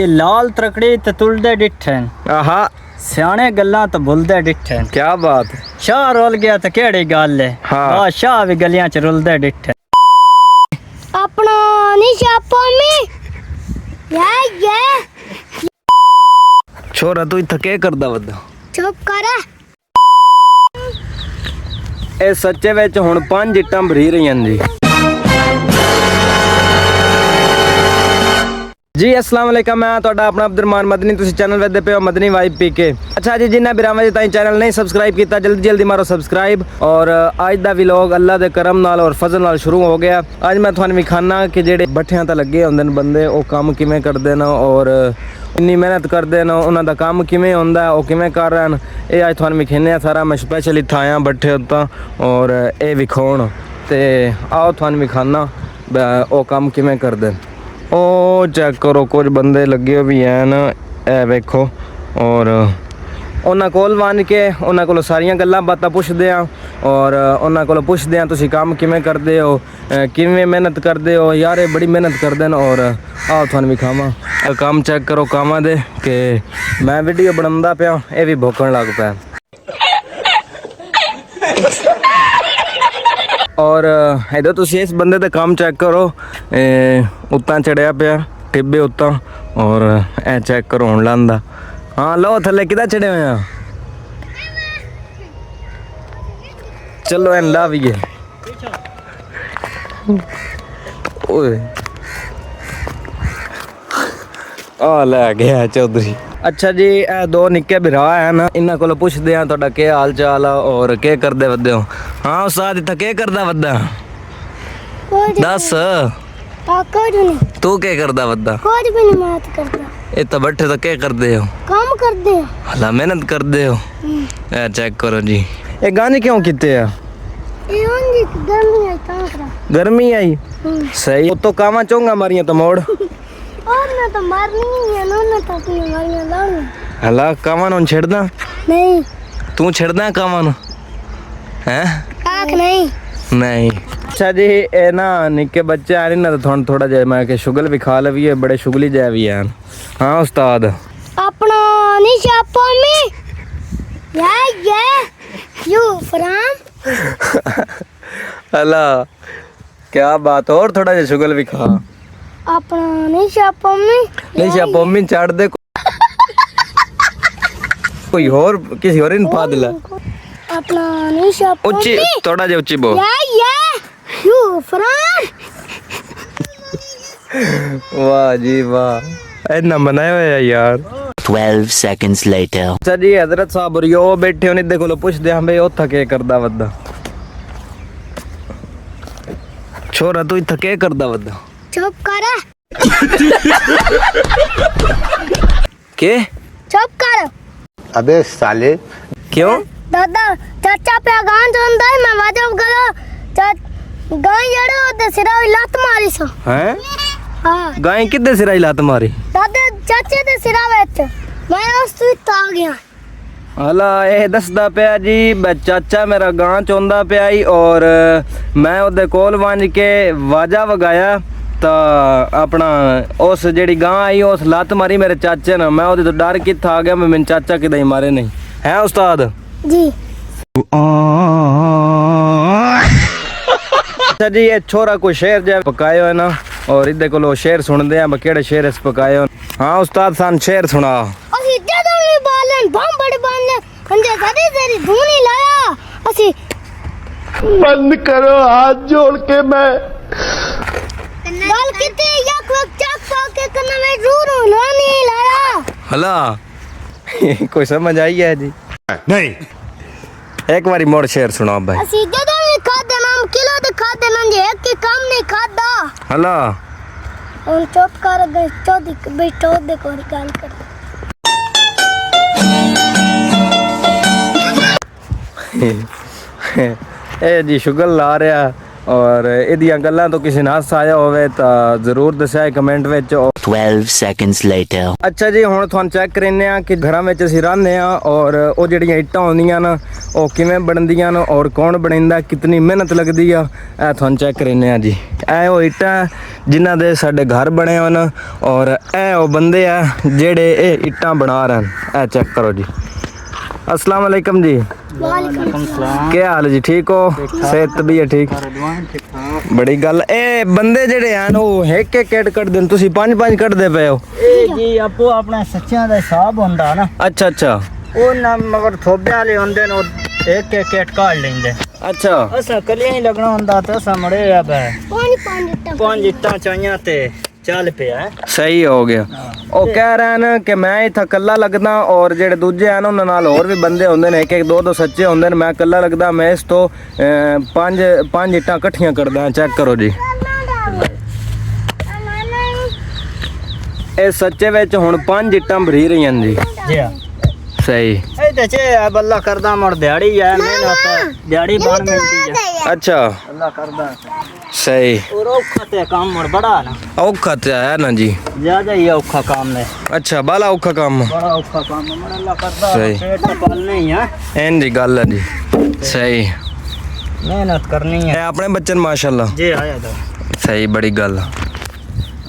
कि लाल त्रकड़ी ते तुलदे डिठन। आहा सियाने गल्लां तो भुलदे डिठन। क्या बात है। शाह रोल गया तो केड़ी गल है। हाँ। बादशाह भी गलियां च रुलदे डिठन। अपना नहीं छापो में ये छोरा तू इत्थे के करदा वदा? चुप कर। ए सच्चे विच हुण 5 इट्टां भरी रहीਆਂ जी। जी अस्सलाम वालेकुम, मैं तुहाडा अपना अब्दुरमान मदनी, तुसीं चैनल वेखदे पे हो मदनी वाइब पीके। अच्छा जी, जिन्हें बिरावां जी ताईं चैनल नहीं सबसक्राइब किया जल्दी जल्दी मारो सबसक्राइब। और अज दा व्लॉग अल्लाह दे करम नाल और फजल नाल शुरू हो गया। अज मैं तुहानूं विखाना कि जेहड़े बठियां ते लगे हुंदे ने बंदे, वो काम किवें करदे ने और इन्नी मेहनत करदे ने, उन्हां दा काम किवें हुंदा है, वो किवें कर रहे हैं, ये अज तुहानूं विखाने सारा। मैं स्पैशल इत्थे आया बठे उत्तां और ये विखाउण ते आओ तुहानूं विखाना वो काम किवें करदे। ओ चेक करो, कुछ बंदे लगे भी हैं ना, ए वेखो। और उन्हां कोल वन के उन्हां कोलों सारियां गल्लां बातां पुछदे आ और उन्हां कोलों पुछदे आ तुसीं काम किवें करदे हो, किवें मेहनत करदे हो। यार ये बड़ी मेहनत करदे न। और आओ तुहानूं विखावां काम, चेक करो कामां दे कि मैं वीडियो बनांदा पिया, ये भी भौंकण लग पिया। और इधर तुम इस बंदे का काम चेक करो, उत्ता चढ़िया पिया टिब्बे उत्ता। और ए चेक करो हुण लांदा। हाँ लो थले किदा चढ़े हुए हैं, चलो एन ला भी है। ओए आ ले गया चौधरी। अच्छा जी, ए दो निक्के भरा है ना, इन्हां कोलों पुछदे आ तुहाडा के हाल चाल आ और के करदे वदे हो। हाँ उस्ताद इत्थे के करदा वदा दस? तू के करदा वदा? कुछ भी नहीं मेहनत करता। ये तो बैठे तो के करदे हो? काम करते हो। हला मेहनत करदे हो। ए चेक करो जी, ये गाने क्यों कीते आ? ये ओंजी गर्मी है ताकरा। गर्मी आई सही तो कावा चोंगा मारियां तो मोड़। और ना तो मारनी है ना तो अपनी मारियां लानी। हला कावा नु छेड़दा नहीं। तू छेड़दा कावा नु हैं? आख नहीं। नहीं। अच्छा जी, ये ना निक्के बच्चे आ ना तो थोड़ा जा मैं के शुगल भी खा लवी है, बड़े शुगली जै भी हैं। हाँ उस्ताद अपना नहीं छापो में यू फराम। हला क्या बात, और थोड़ा जा शुगल भी खा। अपना नहीं छापो में नहीं छापो में चाट दे कोई और किसी और इन पा दिला। अपना नहीं छापो उच्ची थोड़ा जा उच्ची बोल। यू फराम। वाह जी वाह, इतना मनाया हुआ है यार। 12 seconds later. अच्छा जी, हजरत साहब और यो बैठे होने देखो लो पुछदे हां भाई ओथा के करदा वदा। छोरा तू इत्थे के करदा वदा? चुप कर। के चुप कर। अबे साले क्यों? दादा चाचा पे गांव जोंदा है, मैं वाजब करो गाय जड़े होते सिरा लात मारी सो। हैं? हाँ गाय किदे सिरा लात मारी? दादा चाचे दे सिरा विच मैं उस तो आ गया। हला ये दसदा पिया जी, चाचा मेरा गां चोंदा पिया ही और मैं ओदे कोल वंज के वाजा वगाया तो अपना उस जेड़ी गां आई उस लात मारी मेरे चाचे ने। मैं ओदे तो डर कित्थे आ गया, मैं मेरे चाचा किदे मारे नहीं है उस्ताद जी। अच्छा जी, ये छोरा को शेर जै पकायो है ना, और इदे कोलो शेर सुनदे हैं केड़े शेर इस पकायो। हाँ उस्ताद सान शेर सुना। ਅਸੀਂ ਜਦੋਂ ਵੀ ਬਾਲਣ ਬੰਬੜ ਬੰਨ ਹੰਦੇ ਕਦੇ ਤੇਰੀ ਧੂਣੀ ਲਾਇਆ ਅਸੀਂ बंद करो हाथ जोड़ के मैं ਗੱਲ ਕਿਤੇ ਇੱਕ ਵਕਤ ਚੱਕ ਪਾ ਕੇ ਕੰਨ ਵਿੱਚ ਜ਼ਰੂਰ ਲਾਣੀ ਲਾਇਆ। हला कोई समझ आई है जी? नहीं। एक बारी मोड़ शेर सुना भाई। ਅਸੀਂ ਜਦੋਂ ਵੀ ਖਾਦੇ ਨਾਮ ਕਿਲੋ ਦੇ ਖਾਦੇ ਨਾ ਜੇ ਇੱਕ ਕੰਮ ਨਹੀਂ ਖਾਦਾ। हला ਹੁਣ ਚੁੱਪ ਕਰ ਗਏ ਚੋਦੀ ਬੈਠੋ ਦੇ ਕੋਈ ਗੱਲ ਕਰ। ए जी शुगर ला रहा ਔਰ ਇਹਦੀਆਂ ਗੱਲਾਂ ਤੋਂ ਕਿਸੇ ਨਾਲ ਹੱਸ ਆਇਆ ਹੋਵੇ ਤਾਂ ਜ਼ਰੂਰ ਦੱਸਿਆ ਕਮੈਂਟ ਵਿੱਚ। 12 seconds later. ਅੱਛਾ ਜੀ, ਹੁਣ ਤੁਹਾਨੂੰ ਚੈੱਕ ਕਰਿੰਨੇ ਆ ਕਿ ਘਰਾਂ ਵਿੱਚ ਅਸੀਂ ਰਹਿੰਦੇ ਆ ਔਰ ਉਹ ਜਿਹੜੀਆਂ ਇੱਟਾਂ ਹੁੰਦੀਆਂ ਨਾ ਉਹ ਕਿਵੇਂ ਬਣਦੀਆਂ ਨੇ ਔਰ ਕੌਣ ਬਣਾਉਂਦਾ, ਕਿਤਨੀ ਮਿਹਨਤ ਲੱਗਦੀ ਆ, ਇਹ ਤੁਹਾਨੂੰ ਚੈੱਕ ਕਰਿੰਨੇ ਆ ਜੀ। ਇਹ ਉਹ ਇੱਟਾਂ ਜਿਨ੍ਹਾਂ ਦੇ ਸਾਡੇ ਘਰ ਬਣੇ ਹਨ ਔਰ ਇਹ ਉਹ ਬੰਦੇ ਆ ਜਿਹੜੇ ਇਹ ਇੱਟਾਂ ਬਣਾ ਰਹੇ ਹਨ। ਇਹ ਚੈੱਕ ਕਰੋ ਜੀ। अस्सलाम वालेकुम जी, क्या हाल है जी? ठीक हो? सेहत तबीयत ठीक? बड़ी गल। ए बंदे जेड़े हैं ਉਹ ਇੱਕ ਇੱਕ ਇੱਟ ਕੱਢਦੇ ਨੇ, ਤੁਸੀਂ ਪੰਜ ਪੰਜ ਕੱਢਦੇ ਪਏ ਹੋ। ਇਹ ਜੀ ਆਪੋ ਆਪਣਾ ਸੱਚਿਆਂ ਦਾ ਹਿਸਾਬ ਹੁੰਦਾ ਨਾ। ਅੱਛਾ ਅੱਛਾ। ਉਹ ਨਾ ਮਗਰ ਥੋਬੇ ਵਾਲੇ ਹੁੰਦੇ ਨੇ, ਉਹ ਇੱਕ ਇੱਕ ਇੱਟ ਕੱਢ ਲੈਂਦੇ। ਅੱਛਾ। ਅਸਾਂ ਕੱਲਿਆਂ ਹੀ ਲੱਗਣਾ ਹੁੰਦਾ ਤੇ ਅਸਾਂ ਮੜੇ ਆ ਬੈ ਪੰਜ ਇੱਟਾਂ ਚਾਹੀਆਂ ਤੇ ਚੱਲ ਪਿਆ। ਸਹੀ ਹੋ ਗਿਆ। ਉਹ ਕਹਿ ਰਹੇ ਨੇ ਕਿ ਮੈਂ ਇੱਥੇ ਇਕੱਲਾ ਲੱਗਦਾ ਔਰ ਜਿਹੜੇ ਦੂਜੇ ਹਨ ਉਹਨਾਂ ਨਾਲ ਹੋਰ ਵੀ ਬੰਦੇ ਹੁੰਦੇ ਨੇ, ਇੱਕ ਇੱਕ ਦੋ ਦੋ ਸੱਚੇ ਹੁੰਦੇ ਨੇ, ਮੈਂ ਇਕੱਲਾ ਲੱਗਦਾ। ਮੈਂ ਇਸ ਤੋਂ ਪੰਜ ਇੱਟਾਂ ਇਕੱਠੀਆਂ ਕਰਦਾ। ਚੈੱਕ ਕਰੋ ਜੀ। ਇਹ ਸੱਚੇ ਵਿੱਚ ਹੁਣ 5 ਇੱਟਾਂ ਭਰੀ ਰਹੀਆਂ ਨੇ ਜੀ। ਜੀ ਹਾਂ, ਸਹੀ। ਇਹ ਤੇ ਚੇ ਬੱਲਾ ਕਰਦਾ ਮੜ ਦਿਹਾੜੀ ਹੈ, ਮਿਹਨਤ ਦਿਹਾੜੀ ਬਣ ਮਿਲਦੀ ਹੈ। ਅੱਛਾ, ਅੱਲਾ ਕਰਦਾ ਸਹੀ। और औखा ते काम मोर बड़ा ना, औखा ते है ना जी, ज्यादा ही औखा काम है। अच्छा बाला औखा काम, बड़ा औखा काम है, मन अल्लाह करदा सही। पेट तो पालना ही है। एन दी गल है जी। सही, मेहनत करनी है। है अपने बच्चन माशाल्लाह। जी आया तो सही, बड़ी गल।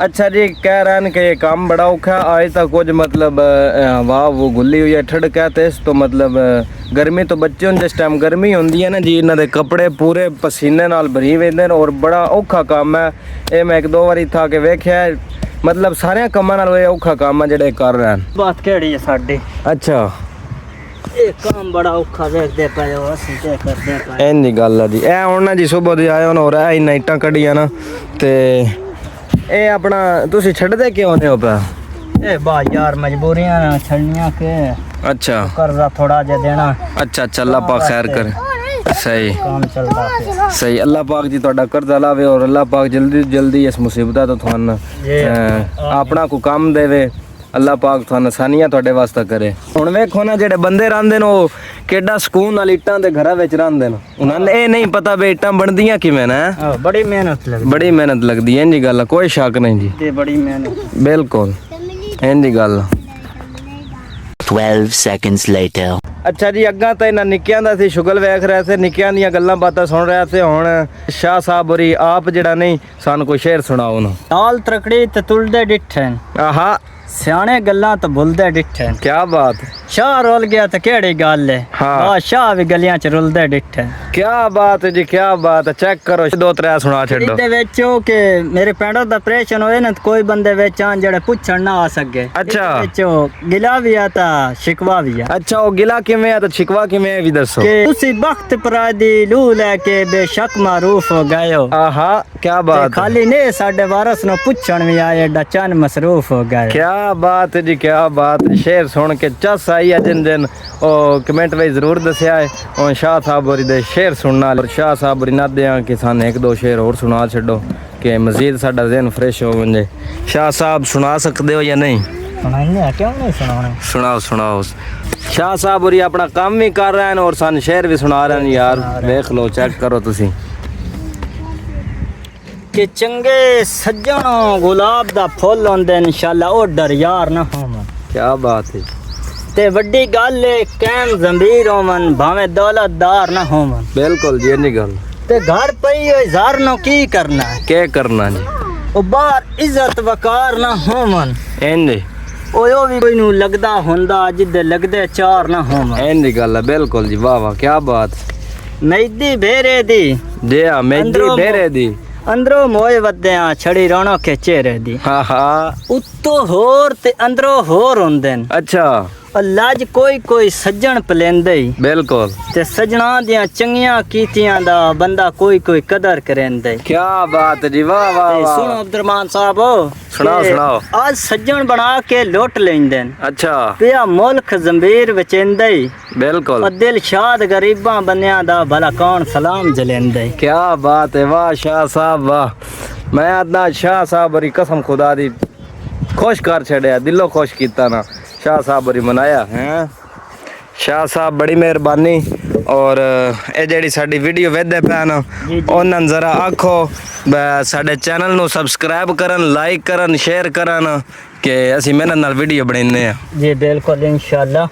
अच्छा जी, कह रहे हैं कि ये काम बड़ा औखा है। आज तक कुछ मतलब वाह वो गुल्ली हुई है, ठंड कहते हैं तो मतलब गर्मी तो बच्चे हों जिस टाइम गर्मी होंदी है ना जी, इन्हों के कपड़े पूरे पसीने नाल भरी वेंदे ने और बड़ा औखा काम है। ये मैं एक दो बारी था के वेख्या, मतलब सारे कामां नाल ये औखा काम है जेड़े कर रहे हैं। बात केड़ी है साडी। अच्छा, ये काम बड़ा औखा वेखदे पए हो, असि ते करदे पए। एन दी गल है जी। ए हुण ना जी सुबह दे आए हो और ए इन्ना इट्टां कड्डियां ना ते ए अपना तुसी छड्डदे क्यों ने हो पा? ए बा यार मजबूरियां छड़नियां के। अच्छा, कर्जा थोड़ा जे देना। अच्छा अच्छा, अल्लाह पाक खैर करे। सही काम चलदा पे। सही, अल्लाह पाक जी ਤੁਹਾਡਾ ਕਰਜ਼ਾ ਲਾਵੇ ਔਰ ਅੱਲਾਹ ਪਾਕ ਜਲਦੀ ਜਲਦੀ ਇਸ ਮੁਸੀਬਤਾਂ ਤੋਂ ਤੁਹਾਨੂੰ ਆਪਣਾ ਕੋ ਕੰਮ ਦੇਵੇ। ਅੱਲਾਹ ਪਾਕ ਤੁਹਾਨੂੰ ਆਸਾਨੀਆਂ ਤੁਹਾਡੇ ਵਾਸਤੇ ਕਰੇ। ਹੁਣ ਵੇਖੋ ਨਾ ਜਿਹੜੇ ਬੰਦੇ ਰਹਿੰਦੇ ਨੇ ਉਹ ਕਿੱਡਾ ਸਕੂਨ ਨਾਲ ਇੱਟਾਂ ਦੇ ਘਰਾਂ ਵਿੱਚ ਰਹਿੰਦੇ ਨੇ, ਉਹਨਾਂ ਨੂੰ ਇਹ ਨਹੀਂ ਪਤਾ ਵੀ ਇੱਟਾਂ ਬਣਦੀਆਂ ਕਿਵੇਂ ਨੇ। बड़ी मेहनत लगदी, ਬੜੀ ਮਿਹਨਤ ਲੱਗਦੀ ਹੈ, ਇੰਜੀ ਗੱਲ, ਕੋਈ ਸ਼ੱਕ ਨਹੀਂ ਜੀ। ते बड़ी मेहनत। ਬਿਲਕੁਲ ਇੰਜੀ ਗੱਲ। 12 seconds later. ਅੱਛਾ ਜੀ, ਅੱਗਾ ਤਾਂ ਇਹਨਾਂ ਨਿੱਕਿਆਂ ਦਾ ਸੀ ਸ਼ੁਗਲ ਵੇਖ ਰਹੇ ਸੀ, ਨਿੱਕਿਆਂ ਦੀਆਂ ਗੱਲਾਂ ਬਾਤਾਂ ਸੁਣ ਰਹੇ ਸੀ। ਹੁਣ ਸ਼ਾਹ ਸਾਹਿਬ ਹੋਰੀ ਆਪ ਜਿਹੜਾ ਨਹੀਂ ਸਾਨੂੰ ਕੋਈ ਸ਼ੇਰ ਸੁਣਾਓ ਨਾ। नाल त्रकड़ी ते तुलदे डिठन, ਆਹਾ, ਸਿਆਣੇ ਗੱਲਾਂ ਤਾਂ ਭੁੱਲਦੇ ਡਿੱਠੇ। ਕੀ ਬਾਤ। ਸ਼ਾਹ ਰੁੱਲ ਗਿਆ ਤਾਂ ਕਿਹੜੀ ਗੱਲ ਹੈ। ਹਾਂ। ਸ਼ਾਹ ਵੀ ਗਲੀਆਂ ਚ ਰੁੱਲਦੇ ਡਿੱਠੇ। ਕੀ ਬਾਤ ਹੈ ਜੀ, ਕੀ ਬਾਤ ਹੈ। ਚੈੱਕ ਕਰੋ, ਦੋ ਤਰੇ ਸੁਣਾ ਛੱਡੋ। ਇਹਦੇ ਵਿੱਚ ਉਹ ਕਿ ਮੇਰੇ ਪਿੰਡ ਦਾ ਆਪਰੇਸ਼ਨ ਹੋਏ ਨਾ, ਕੋਈ ਬੰਦੇ ਵਿੱਚ ਆਣ ਜਿਹੜੇ ਪੁੱਛਣ ਨਾ ਆ ਸਕੇ। ਅੱਛਾ। ਇਹਦੇ ਵਿੱਚ ਉਹ ਗਿਲਾ ਵੀ ਆ ਤਾਂ ਸ਼ਿਕਵਾ ਵੀ ਆ। ਅੱਛਾ, ਉਹ ਗਿਲਾ ਕਿਵੇਂ ਆ ਤੇ ਸ਼ਿਕਵਾ ਕਿਵੇਂ ਹੈ ਵੀ ਦੱਸੋ। ਕਿ ਤੁਸੀਂ ਬਖਤ ਪਰਾਦੀ ਲੂ ਲੈ ਕੇ ਬੇਸ਼ੱਕ ਮਾਰੂਫ ਹੋ ਗਏ ਹੋ। ਆਹਾ, ਕੀ ਬਾਤ। ਖਾਲੀ ਨੇ ਸਾਡੇ ਵਾਰਸ ਨੂੰ ਪੁੱਛਣ ਵੀ ਆਏ, ਏਡਾ ਚੰਨ ਮਸਰੂਫ ਹੋ ਗਏ। ਕੀ ਬਾਤ ਹੈ ਜੀ, ਕੀ ਬਾਤ। ਸ਼ੇਰ ਸੁਣ ਕੇ ਚੱਸ ਆਈ ਹੈ ਜਿਨ ਜਿਨ ਉਹ ਕਮੈਂਟ ਵਿੱਚ ਜ਼ਰੂਰ ਦੱਸਿਆ ਹੈ। ਉਹ ਸ਼ਾਹ ਸਾਹਿਬ ਹੋਰੀ ਦੇ ਸ਼ੇਰ ਸੁਣਨਾ ਔਰ ਸ਼ਾਹ ਸਾਹਿਬ ਹੋਰੀ ਨਾ ਦਿਆਂ ਕਿ ਸਾਨੂੰ ਇੱਕ ਦੋ ਸ਼ੇਰ ਹੋਰ ਸੁਣਾ ਛੱਡੋ ਕਿ ਮਜ਼ੀਦ ਸਾਡਾ ਜ਼ਿਹਨ ਫਰੈਸ਼ ਹੋ ਵੰਜੇ। ਸ਼ਾਹ ਸਾਹਿਬ ਸੁਣਾ ਸਕਦੇ ਹੋ ਜਾਂ ਨਹੀਂ? ਸੁਣਾਈਏ, ਕਿਉਂ ਨਹੀਂ ਸੁਣਾਉਣੇ। ਸੁਣਾਓ ਸੁਣਾਓ। ਸ਼ਾਹ ਸਾਹਿਬ ਹੋਰੀ ਆਪਣਾ ਕੰਮ ਵੀ ਕਰ ਰਹੇ ਹਨ ਔਰ ਸਾਨੂੰ ਸ਼ੇਰ ਵੀ ਸੁਣਾ ਰਹੇ ਨੇ। ਯਾਰ ਵੇਖ ਲਓ, ਚੈੱਕ ਕਰੋ ਤੁਸੀਂ। ਕਿ ਚੰਗੇ ਸੱਜਣੋਂ ਗੁਲਾਬ ਦਾ ਫੁੱਲ ਹੁੰਦੇ ਇਨਸ਼ਾਅੱਲਾ, ਉਹ ਡਰ ਯਾਰ ਨਾ ਹੋਵਣ। ਕੀ ਬਾਤ ਹੈ। ਤੇ ਵੱਡੀ ਗੱਲ ਏ ਕਾਇਮ ਜ਼ਮੀਰ ਹੋਵਣ, ਭਾਵੇਂ ਦੌਲਤਦਾਰ ਨਾ ਹੋਵਣ। ਬਿਲਕੁਲ ਜੀ, ਇੰਨੀ ਗੱਲ। ਤੇ ਘਰ ਪਈ ਹੋਈ ਜ਼ਾਰ ਨੂੰ ਕੀ ਕਰਨਾ ਹੈ? ਕੀ ਕਰਨਾ ਜੀ। ਉਹ ਬਾਹਰ ਇੱਜ਼ਤ ਵਕਾਰ ਨਾ ਹੋਵਣ। ਇੰਨੀ ਉਹ ਵੀ ਕੋਈ ਨੂੰ ਲੱਗਦਾ ਹੁੰਦਾ ਜਿੱਦੇ ਲੱਗਦੇ ਚਾਰ ਨਾ ਹੋਵਣ। ਇੰਨੀ ਗੱਲ ਹੈ। ਬਿਲਕੁਲ ਜੀ, ਵਾਹ ਵਾਹ, ਕੀ ਬਾਤ। ਮੈਦੀ ਭੇਰੇ ਦੀ ਦੇ ਆ ਮੈਦੀ ਢੇਰੇ ਦੀ, ਅੰਦਰੋਂ ਮੋਏ ਵੱਦਿਆਂ ਛੜੀ ਰੌਣੋ ਕੇ ਚਿਹਰੇ ਦੀ। ਹਾਂ ਹਾਂ। ਉੱਤੋਂ ਹੋਰ ਤੇ ਅੰਦਰੋਂ ਹੋਰ ਹੁੰਦੇ ਨੇ। ਅੱਛਾ, ਅੱਲਾ ਜ ਕੋਈ ਸੱਜਣ ਪਲੇਂਦੇ ਹੀ। ਬਿਲਕੁਲ। ਤੇ ਸੱਜਣਾ ਦੀਆਂ ਚੰਗੀਆਂ ਕੀਤੀਆਂ ਦਾ ਬੰਦਾ ਕੋਈ ਕਦਰ ਕਰੇਂਦੇ। ਕੀ ਬਾਤ ਜੀ, ਵਾਹ ਵਾਹ ਤੇ ਵਾਹ। ਸੁਣੋ ਅਬਦੁਰਮਾਨ ਸਾਹਿਬ, ਸੁਣਾਓ, ਕਿ ਸੁਣਾਓ। ਅੱਜ ਸੱਜਣ ਬਣਾ ਕੇ ਲੁੱਟ ਲੈਂਦੇ ਨੇ। ਅੱਛਾ, ਪਿਆ ਮੁਲਕ ਜ਼ੰਬੀਰ ਵਿਚਿੰਦਾ ਹੀ। ਬਿਲਕੁਲ। ਦਿਲ ਸ਼ਾਦ ਗਰੀਬਾਂ ਬੰਦਿਆਂ ਦਾ ਭਲਾ ਕੌਣ ਸਲਾਮ ਜਲੇਂਦਾ ਹੀ। ਕੀ ਬਾਤ ਹੈ, ਵਾਹ ਸ਼ਾਹ ਸਾਹਿਬ ਵਾਹ। ਮੈਂ ਆਦਨਾ ਸ਼ਾਹ ਸਾਹਿਬ ਬੜੀ ਕਸਮ ਖੁਦਾ ਦੀ ਖੁਸ਼ ਕਰ ਛੜਿਆ, ਦਿਲੋਂ ਖੁਸ਼ ਕੀਤਾ ਨਾ। ਸ਼ਾਹ ਸਾਹਿਬ ਬੜੀ ਮਨਾਇਆ ਹੈ। शाह साहब बड़ी मेहरबानी। और ਇਹ ਜਿਹੜੀ ਸਾਡੀ ਵੀਡੀਓ ਵੇਖਦੇ ਪੈਣ ਉਹਨਾਂ ਨੂੰ ਜ਼ਰਾ ਆਖੋ ਸਾਡੇ ਚੈਨਲ ਨੂੰ ਸਬਸਕ੍ਰਾਈਬ ਕਰਨ, ਲਾਈਕ ਕਰਨ, ਸ਼ੇਅਰ ਕਰਨ ਕਿ ਅਸੀਂ ਮਿਹਨਤ ਨਾਲ ਵੀਡੀਓ ਬਣਾਉਂਦੇ ਆ। जी बिल्कुल इंशाल्लाह।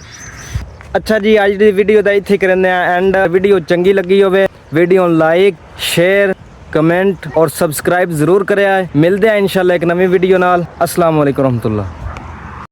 ਅੱਛਾ ਜੀ, ਅੱਜ ਦੀ ਵੀਡੀਓ ਦਾ ਇੱਥੇ ਕਰਦੇ ਆ ਐਂਡ। ਵੀਡੀਓ ਚੰਗੀ ਲੱਗੀ ਹੋਵੇ ਵੀਡੀਓ ਨੂੰ ਲਾਈਕ, ਸ਼ੇਅਰ, ਕਮੈਂਟ ਔਰ ਸਬਸਕ੍ਰਾਈਬ ਜ਼ਰੂਰ ਕਰਿਆ। ਮਿਲਦੇ ਆ ਇਨਸ਼ਾਅੱਲਾ ਇੱਕ ਨਵੀਂ ਵੀਡੀਓ ਨਾਲ। अस्सलाम वालेकुम रहमतुल्लाह।